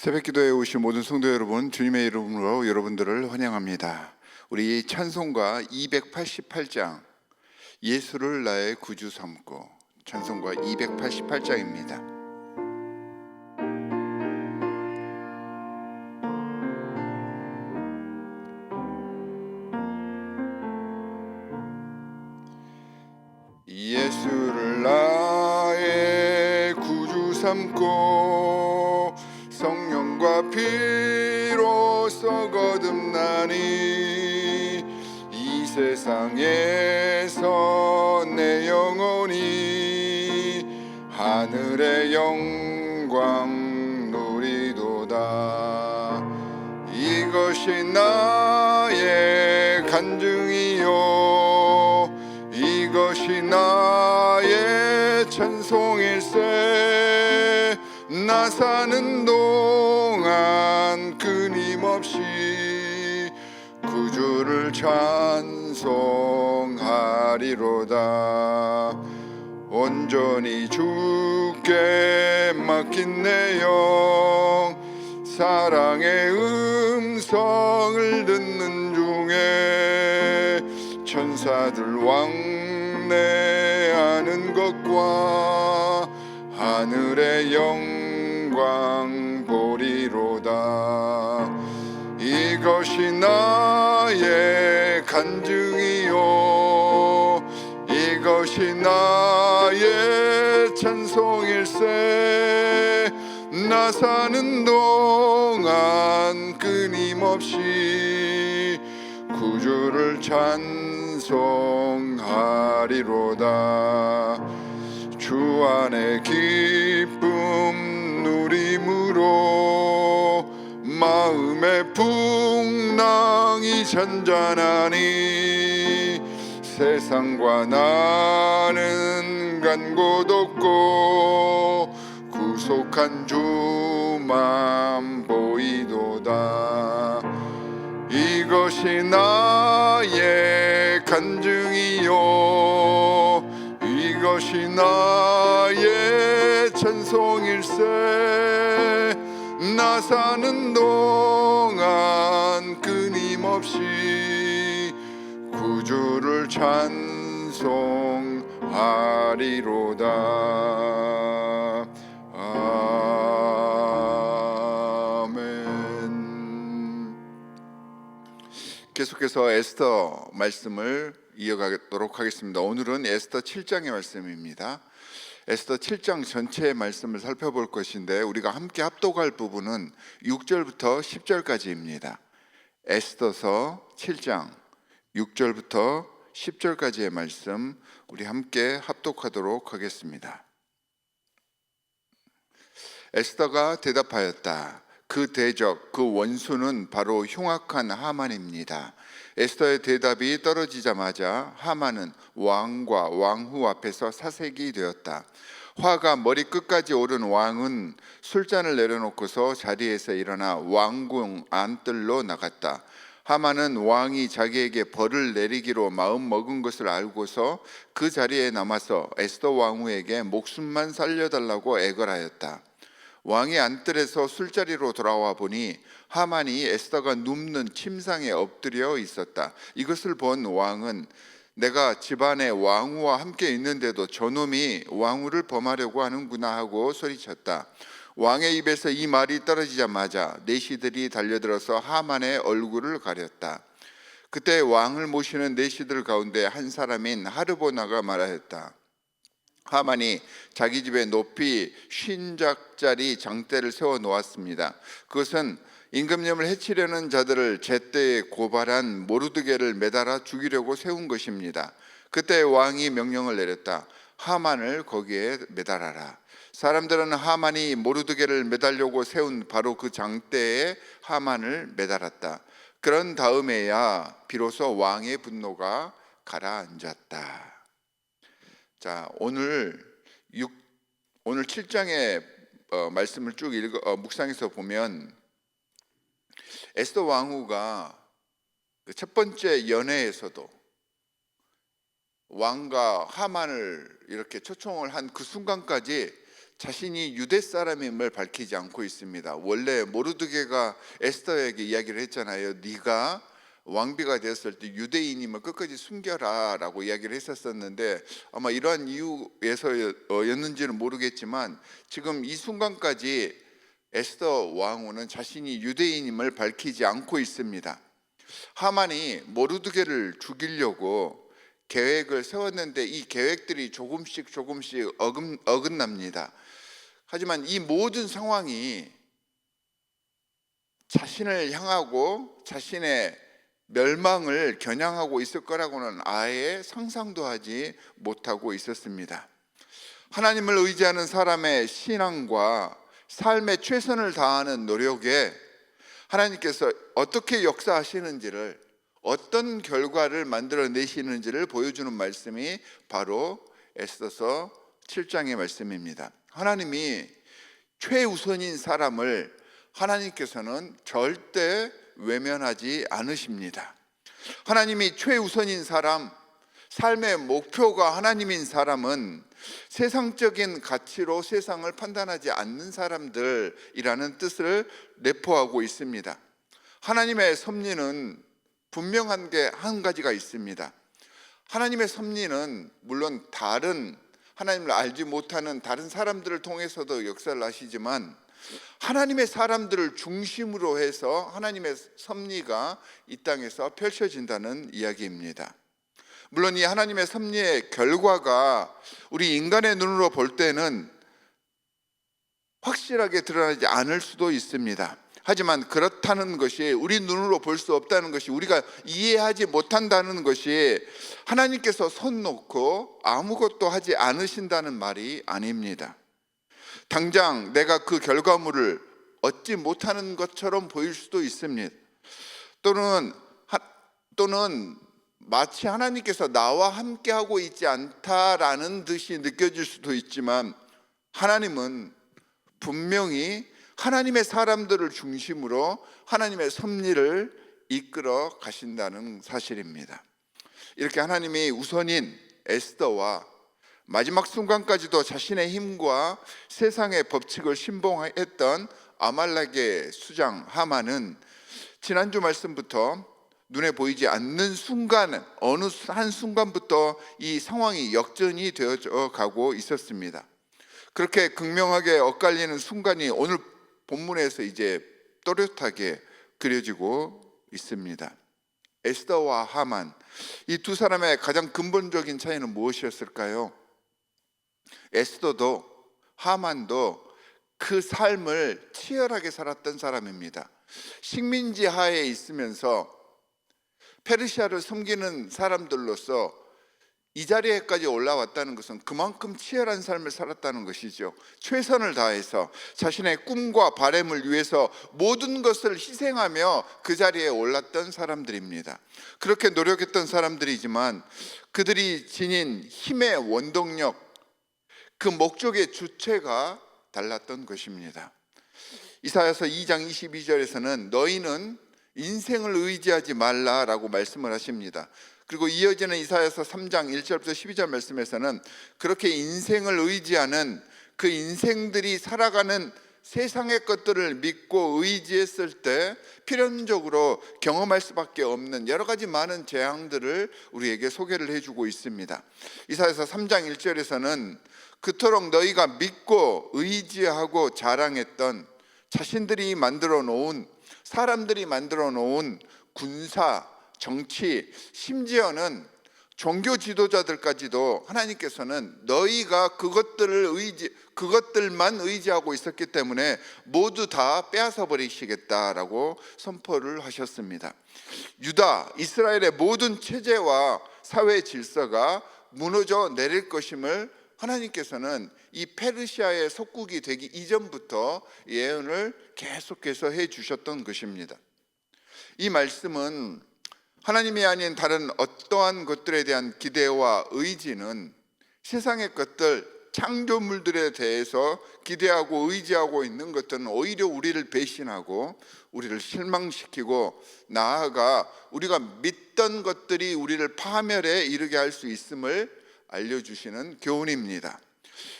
새벽기도에 오신 모든 성도 여러분, 주님의 이름으로 여러분들을 환영합니다. 우리 찬송가 288장, 예수를 나의 구주 삼고, 찬송가 288장입니다. 예수를 나의 구주 삼고 성령과 피로써 거듭나니 이 세상에서 내 영혼이 하늘의 영광 누리도다. 이것이 나의 간증이요 이것이 나의 찬송일세. 나 사는 동안 끊임없이 구주를 찬송하리로다. 온전히 주께 맡긴 내 영, 사랑의 음성을 듣는 중에 천사들 왕래하는 것과 하늘의 영광 보리로다. 이것이 나의 간증이요 이것이 나의 찬송일세. 나 사는 동안 끊임없이 구주를 찬송하리로다. 주 안에 기쁨 누림으로 마음의 풍랑이 잔잔하니 세상과 나는 간 곳 없고 구속한 주만 보이도다. 이것이 나의 간증이요 이것이 나의 찬송일세. 나 사는 동안 끊임없이 구주를 찬송하리로다. 아멘. 계속해서 에스더 말씀을 이어가도록 하겠습니다. 오늘은 에스더 7장의 말씀입니다. 에스더 7장 전체의 말씀을 살펴볼 것인데 우리가 함께 합독할 부분은 6절부터 10절까지입니다. 에스더서 7장 6절부터 10절까지의 말씀 우리 함께 합독하도록 하겠습니다. 에스더가 대답하였다. 그 대적, 그 원수는 바로 흉악한 하만입니다. 에스더의 대답이 떨어지자마자 하만은 왕과 왕후 앞에서 사색이 되었다. 화가 머리끝까지 오른 왕은 술잔을 내려놓고서 자리에서 일어나 왕궁 안뜰로 나갔다. 하만은 왕이 자기에게 벌을 내리기로 마음 먹은 것을 알고서 그 자리에 남아서 에스더 왕후에게 목숨만 살려달라고 애걸하였다. 왕이 안뜰에서 술자리로 돌아와 보니 하만이 에스더가 눕는 침상에 엎드려 있었다. 이것을 본 왕은 내가 집안에 왕후와 함께 있는데도 저놈이 왕후를 범하려고 하는구나 하고 소리쳤다. 왕의 입에서 이 말이 떨어지자마자 내시들이 달려들어서 하만의 얼굴을 가렸다. 그때 왕을 모시는 내시들 가운데 한 사람인 하르보나가 말하였다. 하만이 자기 집에 높이 50짝짜리 장대를 세워 놓았습니다. 그것은 임금님을 해치려는 자들을 제때에 고발한 모르드게를 매달아 죽이려고 세운 것입니다. 그때 왕이 명령을 내렸다. 하만을 거기에 매달아라. 사람들은 하만이 모르드게를 매달려고 세운 바로 그 장대에 하만을 매달았다. 그런 다음에야 비로소 왕의 분노가 가라앉았다. 자, 오늘 7장의 말씀을 쭉 묵상해서 보면 에스더 왕후가 그 첫 번째 연회에서도 왕과 하만을 이렇게 초청을 한 그 순간까지 자신이 유대 사람임을 밝히지 않고 있습니다. 원래 모르드게가 에스더에게 이야기를 했잖아요. 네가 왕비가 되었을 때 유대인임을 끝까지 숨겨라라고 이야기를 했었는데, 아마 이러한 이유에서였는지는 모르겠지만 지금 이 순간까지 에스더 왕후는 자신이 유대인임을 밝히지 않고 있습니다. 하만이 모르드게를 죽이려고 계획을 세웠는데 이 계획들이 조금씩 어긋납니다. 하지만 이 모든 상황이 자신을 향하고 자신의 멸망을 겨냥하고 있을 거라고는 아예 상상도 하지 못하고 있었습니다. 하나님을 의지하는 사람의 신앙과 삶에 최선을 다하는 노력에 하나님께서 어떻게 역사하시는지를, 어떤 결과를 만들어내시는지를 보여주는 말씀이 바로 에스더서 7장의 말씀입니다. 하나님이 최우선인 사람을 하나님께서는 절대 외면하지 않으십니다. 하나님이 최우선인 사람, 삶의 목표가 하나님인 사람은 세상적인 가치로 세상을 판단하지 않는 사람들이라는 뜻을 내포하고 있습니다. 하나님의 섭리는 분명한 게 한 가지가 있습니다. 하나님의 섭리는 물론 다른 하나님을 알지 못하는 다른 사람들을 통해서도 역사를 하시지만 하나님의 사람들을 중심으로 해서 하나님의 섭리가 이 땅에서 펼쳐진다는 이야기입니다. 물론 이 하나님의 섭리의 결과가 우리 인간의 눈으로 볼 때는 확실하게 드러나지 않을 수도 있습니다. 하지만 그렇다는 것이, 우리 눈으로 볼 수 없다는 것이, 우리가 이해하지 못한다는 것이 하나님께서 손 놓고 아무것도 하지 않으신다는 말이 아닙니다. 당장 내가 그 결과물을 얻지 못하는 것처럼 보일 수도 있습니다. 또는 마치 하나님께서 나와 함께하고 있지 않다라는 듯이 느껴질 수도 있지만, 하나님은 분명히 하나님의 사람들을 중심으로 하나님의 섭리를 이끌어 가신다는 사실입니다. 이렇게 하나님이 우선인 에스더와 마지막 순간까지도 자신의 힘과 세상의 법칙을 신봉했던 아말렉의 수장 하만은 지난주 말씀부터 눈에 보이지 않는 순간, 어느 한 순간부터 이 상황이 역전이 되어져 가고 있었습니다. 그렇게 극명하게 엇갈리는 순간이 오늘 본문에서 이제 또렷하게 그려지고 있습니다. 에스더와 하만, 이 두 사람의 가장 근본적인 차이는 무엇이었을까요? 에스더도 하만도 그 삶을 치열하게 살았던 사람입니다. 식민지 하에 있으면서 페르시아를 섬기는 사람들로서 이 자리에까지 올라왔다는 것은 그만큼 치열한 삶을 살았다는 것이죠. 최선을 다해서 자신의 꿈과 바램을 위해서 모든 것을 희생하며 그 자리에 올랐던 사람들입니다. 그렇게 노력했던 사람들이지만 그들이 지닌 힘의 원동력, 그 목적의 주체가 달랐던 것입니다. 이사야서 2장 22절에서는 너희는 인생을 의지하지 말라라고 말씀을 하십니다. 그리고 이어지는 이사야서 3장 1절부터 12절 말씀에서는 그렇게 인생을 의지하는, 그 인생들이 살아가는 세상의 것들을 믿고 의지했을 때 필연적으로 경험할 수밖에 없는 여러 가지 많은 재앙들을 우리에게 소개를 해주고 있습니다. 이사야서 3장 1절에서는 그토록 너희가 믿고 의지하고 자랑했던 자신들이 만들어 놓은, 사람들이 만들어 놓은 군사, 정치, 심지어는 종교 지도자들까지도 하나님께서는 너희가 그것들만 의지하고 있었기 때문에 모두 다 빼앗아 버리시겠다라고 선포를 하셨습니다. 유다, 이스라엘의 모든 체제와 사회 질서가 무너져 내릴 것임을 하나님께서는 이 페르시아의 속국이 되기 이전부터 예언을 계속해서 해 주셨던 것입니다. 이 말씀은 하나님이 아닌 다른 어떠한 것들에 대한 기대와 의지는 세상의 것들, 창조물들에 대해서 기대하고 의지하고 있는 것들은 오히려 우리를 배신하고 우리를 실망시키고, 나아가 우리가 믿던 것들이 우리를 파멸에 이르게 할 수 있음을 알려주시는 교훈입니다.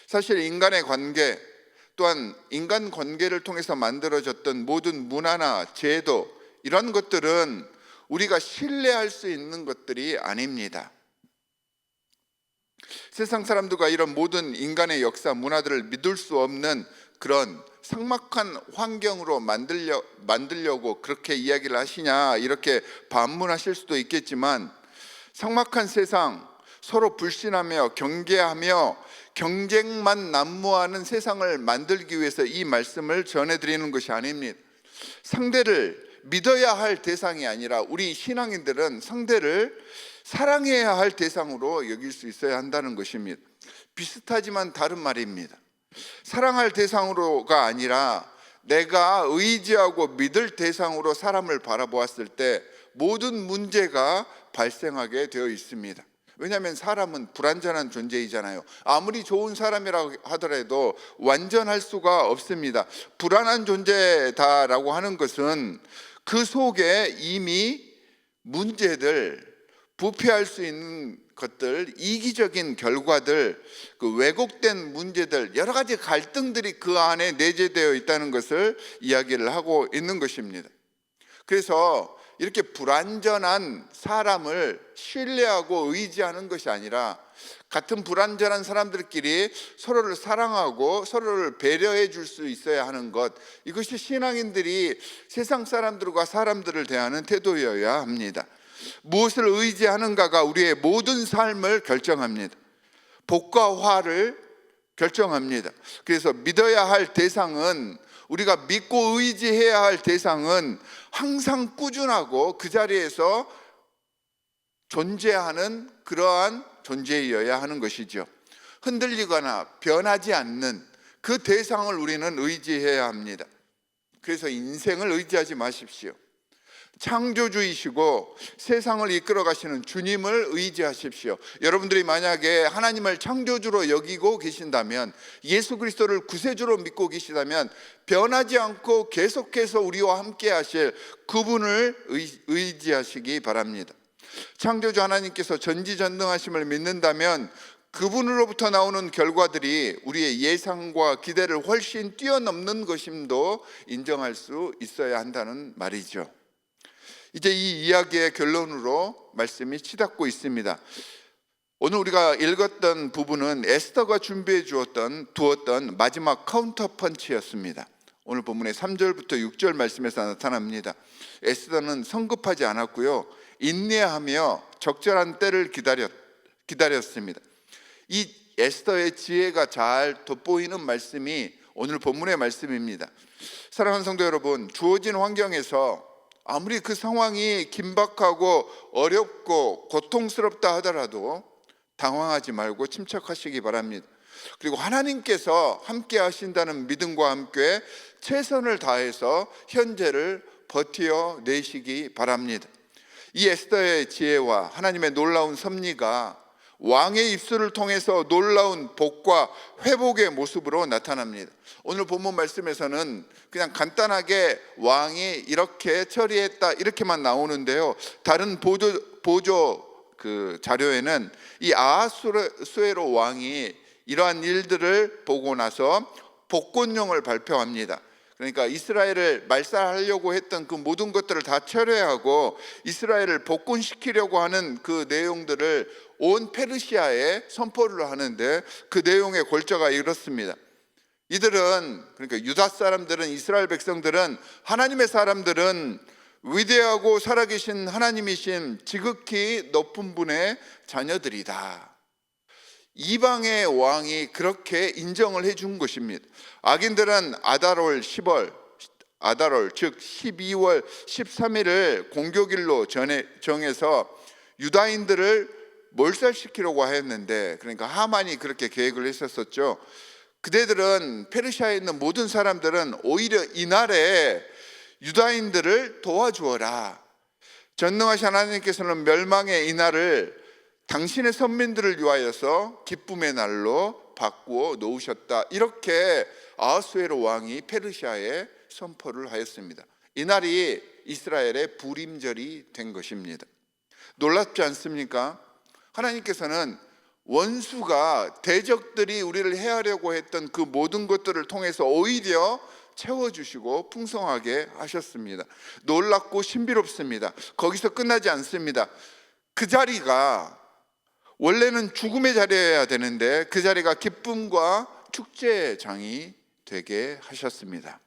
사실 인간의 관계 또한 인간 관계를 통해서 만들어졌던 모든 문화나 제도, 이런 것들은 우리가 신뢰할 수 있는 것들이 아닙니다. 세상 사람들과 이런 모든 인간의 역사, 문화들을 믿을 수 없는 그런 삭막한 환경으로 만들려고 그렇게 이야기를 하시냐, 이렇게 반문하실 수도 있겠지만, 삭막한 세상, 서로 불신하며 경계하며 경쟁만 난무하는 세상을 만들기 위해서 이 말씀을 전해드리는 것이 아닙니다. 상대를 믿어야 할 대상이 아니라 우리 신앙인들은 상대를 사랑해야 할 대상으로 여길 수 있어야 한다는 것입니다. 비슷하지만 다른 말입니다. 사랑할 대상으로가 아니라 내가 의지하고 믿을 대상으로 사람을 바라보았을 때 모든 문제가 발생하게 되어 있습니다. 왜냐하면 사람은 불완전한 존재이잖아요. 아무리 좋은 사람이라고 하더라도 완전할 수가 없습니다. 불안한 존재다라고 하는 것은 그 속에 이미 문제들, 부패할 수 있는 것들, 이기적인 결과들, 그 왜곡된 문제들, 여러 가지 갈등들이 그 안에 내재되어 있다는 것을 이야기를 하고 있는 것입니다. 그래서 이렇게 불완전한 사람을 신뢰하고 의지하는 것이 아니라 같은 불완전한 사람들끼리 서로를 사랑하고 서로를 배려해 줄 수 있어야 하는 것, 이것이 신앙인들이 세상 사람들과 사람들을 대하는 태도여야 합니다. 무엇을 의지하는가가 우리의 모든 삶을 결정합니다. 복과 화를 결정합니다. 그래서 믿어야 할 대상은, 우리가 믿고 의지해야 할 대상은 항상 꾸준하고 그 자리에서 존재하는 그러한 존재여야 하는 것이죠. 흔들리거나 변하지 않는 그 대상을 우리는 의지해야 합니다. 그래서 인생을 의지하지 마십시오. 창조주이시고 세상을 이끌어 가시는 주님을 의지하십시오. 여러분들이 만약에 하나님을 창조주로 여기고 계신다면, 예수 그리스도를 구세주로 믿고 계시다면, 변하지 않고 계속해서 우리와 함께 하실 그분을 의지하시기 바랍니다. 창조주 하나님께서 전지전능하심을 믿는다면 그분으로부터 나오는 결과들이 우리의 예상과 기대를 훨씬 뛰어넘는 것임도 인정할 수 있어야 한다는 말이죠. 이제 이 이야기의 결론으로 말씀이 치닫고 있습니다. 오늘 우리가 읽었던 부분은 에스더가 준비해 두었던 마지막 카운터 펀치였습니다. 오늘 본문의 3절부터 6절 말씀에서 나타납니다. 에스더는 성급하지 않았고요, 인내하며 적절한 때를 기다렸습니다. 이 에스더의 지혜가 잘 돋보이는 말씀이 오늘 본문의 말씀입니다. 사랑하는 성도 여러분, 주어진 환경에서 아무리 그 상황이 긴박하고 어렵고 고통스럽다 하더라도 당황하지 말고 침착하시기 바랍니다. 그리고 하나님께서 함께 하신다는 믿음과 함께 최선을 다해서 현재를 버텨내시기 바랍니다. 이 에스더의 지혜와 하나님의 놀라운 섭리가 왕의 입술을 통해서 놀라운 복과 회복의 모습으로 나타납니다. 오늘 본문 말씀에서는 그냥 간단하게 왕이 이렇게 처리했다 이렇게만 나오는데요, 다른 보조 그 자료에는 이 아하수에로 왕이 이러한 일들을 보고 나서 복권령을 발표합니다. 그러니까 이스라엘을 말살하려고 했던 그 모든 것들을 다 철회하고 이스라엘을 복권시키려고 하는 그 내용들을 온 페르시아에 선포를 하는데, 그 내용의 골자가 이렇습니다. 이들은, 그러니까 유다 사람들은, 이스라엘 백성들은, 하나님의 사람들은 위대하고 살아계신 하나님이신 지극히 높은 분의 자녀들이다. 이방의 왕이 그렇게 인정을 해준 것입니다. 악인들은 아달월 즉 12월 13일을 공교길로 정해서 유다인들을 몰살시키려고 했는데, 그러니까 하만이 그렇게 계획을 했었죠. 그대들은, 페르시아에 있는 모든 사람들은 오히려 이날에 유다인들을 도와주어라. 전능하신 하나님께서는 멸망의 이날을 당신의 선민들을 위하여서 기쁨의 날로 바꾸어 놓으셨다. 이렇게 아하수에로 왕이 페르시아에 선포를 하였습니다. 이날이 이스라엘의 부림절이 된 것입니다. 놀랍지 않습니까? 하나님께서는 원수가 대적들이 우리를 해하려고 했던 그 모든 것들을 통해서 오히려 채워주시고 풍성하게 하셨습니다. 놀랍고 신비롭습니다. 거기서 끝나지 않습니다. 그 자리가 원래는 죽음의 자리여야 되는데 그 자리가 기쁨과 축제장이 되게 하셨습니다.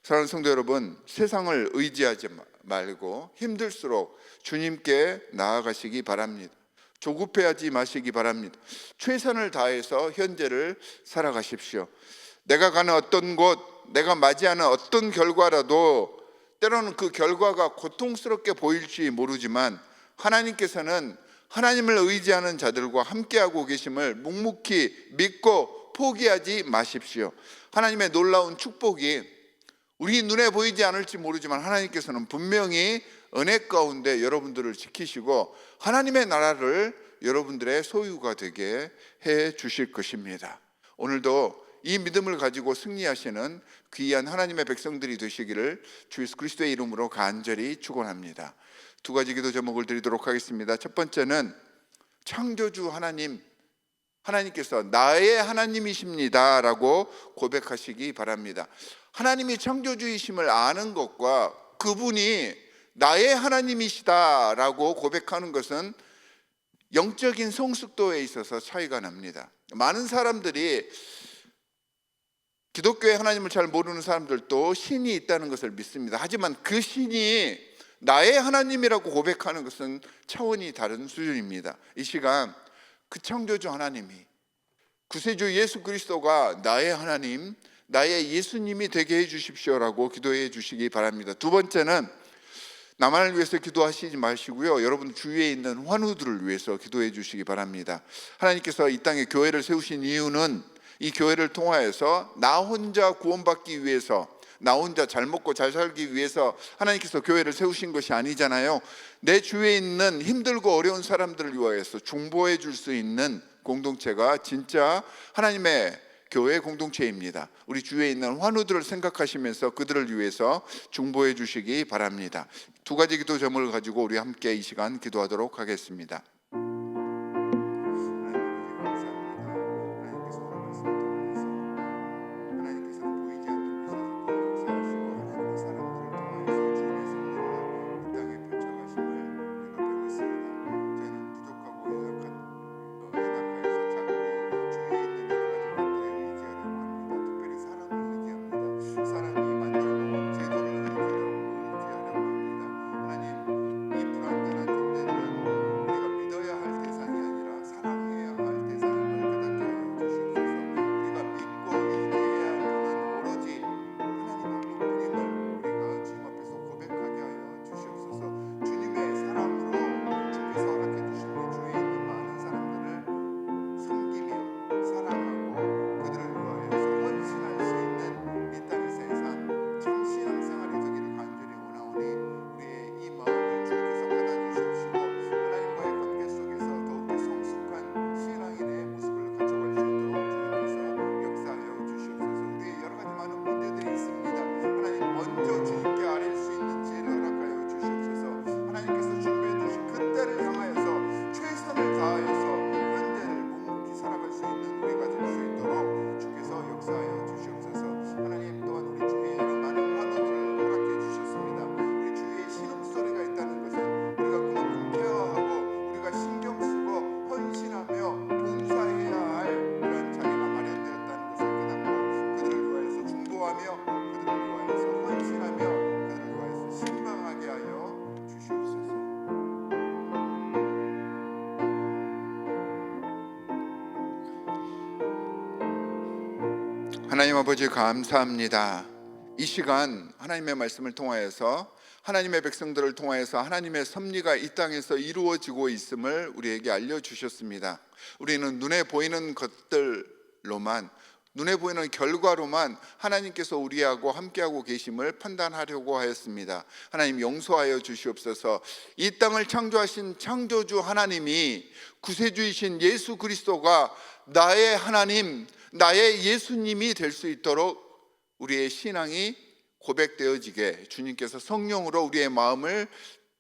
사랑하는 성도 여러분, 세상을 의지하지 말고 힘들수록 주님께 나아가시기 바랍니다. 조급해하지 마시기 바랍니다. 최선을 다해서 현재를 살아가십시오. 내가 가는 어떤 곳, 내가 맞이하는 어떤 결과라도 때로는 그 결과가 고통스럽게 보일지 모르지만 하나님께서는 하나님을 의지하는 자들과 함께하고 계심을 묵묵히 믿고 포기하지 마십시오. 하나님의 놀라운 축복이 우리 눈에 보이지 않을지 모르지만 하나님께서는 분명히 은혜 가운데 여러분들을 지키시고 하나님의 나라를 여러분들의 소유가 되게 해 주실 것입니다. 오늘도 이 믿음을 가지고 승리하시는 귀한 하나님의 백성들이 되시기를 주 예수 그리스도의 이름으로 간절히 축원합니다. 두 가지 기도 제목을 드리도록 하겠습니다. 첫 번째는 창조주 하나님께서 나의 하나님이십니다 라고 고백하시기 바랍니다. 하나님이 창조주이심을 아는 것과 그분이 나의 하나님이시다 라고 고백하는 것은 영적인 성숙도에 있어서 차이가 납니다. 많은 사람들이 기독교의 하나님을 잘 모르는 사람들도 신이 있다는 것을 믿습니다. 하지만 그 신이 나의 하나님이라고 고백하는 것은 차원이 다른 수준입니다. 이 시간 그 창조주 하나님이, 구세주 예수 그리스도가 나의 하나님, 나의 예수님이 되게 해 주십시오라고 기도해 주시기 바랍니다. 두 번째는 나만을 위해서 기도하시지 마시고요, 여러분 주위에 있는 환우들을 위해서 기도해 주시기 바랍니다. 하나님께서 이 땅에 교회를 세우신 이유는 이 교회를 통하여서 나 혼자 구원받기 위해서, 나 혼자 잘 먹고 잘 살기 위해서 하나님께서 교회를 세우신 것이 아니잖아요. 내 주위에 있는 힘들고 어려운 사람들을 위하여서 중보해 줄 수 있는 공동체가 진짜 하나님의 교회 공동체입니다. 우리 주위에 있는 환우들을 생각하시면서 그들을 위해서 중보해 주시기 바랍니다. 두 가지 기도 제목을 가지고 우리 함께 이 시간 기도하도록 하겠습니다. 하나님 아버지 감사합니다. 이 시간 하나님의 말씀을 통하여서 하나님의 백성들을 통하여서 하나님의 섭리가 이 땅에서 이루어지고 있음을 우리에게 알려주셨습니다. 우리는 눈에 보이는 것들로만, 눈에 보이는 결과로만 하나님께서 우리하고 함께하고 계심을 판단하려고 하였습니다. 하나님 용서하여 주시옵소서. 이 땅을 창조하신 창조주 하나님이, 구세주이신 예수 그리스도가 나의 하나님, 나의 예수님이 될 수 있도록 우리의 신앙이 고백되어지게 주님께서 성령으로 우리의 마음을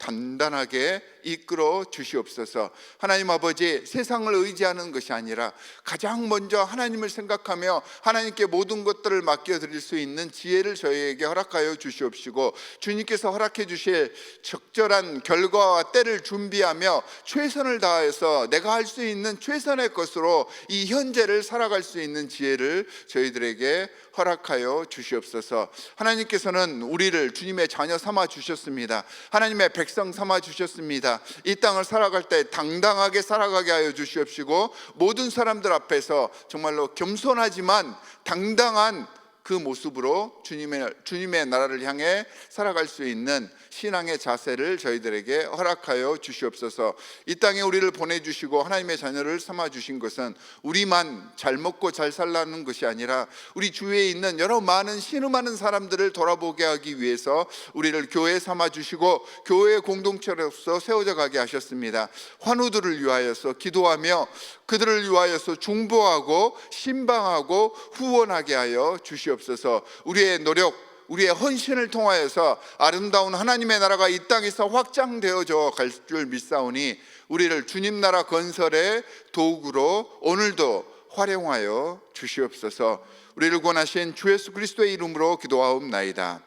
단단하게 이끌어 주시옵소서. 하나님 아버지, 세상을 의지하는 것이 아니라 가장 먼저 하나님을 생각하며 하나님께 모든 것들을 맡겨드릴 수 있는 지혜를 저희에게 허락하여 주시옵시고, 주님께서 허락해 주실 적절한 결과와 때를 준비하며 최선을 다해서 내가 할 수 있는 최선의 것으로 이 현재를 살아갈 수 있는 지혜를 저희들에게 허락하여 주시옵소서. 하나님께서는 우리를 주님의 자녀 삼아 주셨습니다. 하나님의 백성 삼아 주셨습니다. 이 땅을 살아갈 때 당당하게 살아가게 하여 주시옵시고, 모든 사람들 앞에서 정말로 겸손하지만 당당한 그 모습으로 주님의 나라를 향해 살아갈 수 있는 신앙의 자세를 저희들에게 허락하여 주시옵소서. 이 땅에 우리를 보내주시고 하나님의 자녀를 삼아주신 것은 우리만 잘 먹고 잘 살라는 것이 아니라 우리 주위에 있는 여러 많은 신음하는 사람들을 돌아보게 하기 위해서 우리를 교회 삼아주시고 교회의 공동체로서 세워져 가게 하셨습니다. 환우들을 위하여서 기도하며 그들을 위하여서 중보하고 신방하고 후원하게 하여 주시옵소서. 우리의 노력, 우리의 헌신을 통하여서 아름다운 하나님의 나라가 이 땅에서 확장되어져 갈 줄 믿사오니 우리를 주님 나라 건설의 도구로 오늘도 활용하여 주시옵소서. 우리를 구원하신 주 예수 그리스도의 이름으로 기도하옵나이다.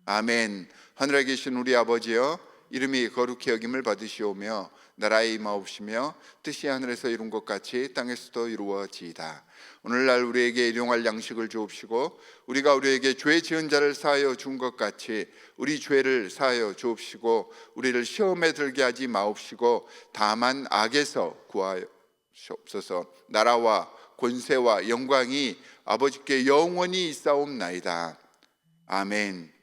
아멘. 하늘에 계신 우리 아버지여, 이름이 거룩히 여김을 받으시오며 나라의 임하옵시며 뜻이 하늘에서 이룬 것 같이 땅에서도 이루어지이다. 오늘날 우리에게 일용할 양식을 주옵시고 우리가 우리에게 죄 지은 자를 사하여 준 것 같이 우리 죄를 사하여 주옵시고 우리를 시험에 들게 하지 마옵시고 다만 악에서 구하옵소서. 나라와 권세와 영광이 아버지께 영원히 있사옵나이다. 아멘.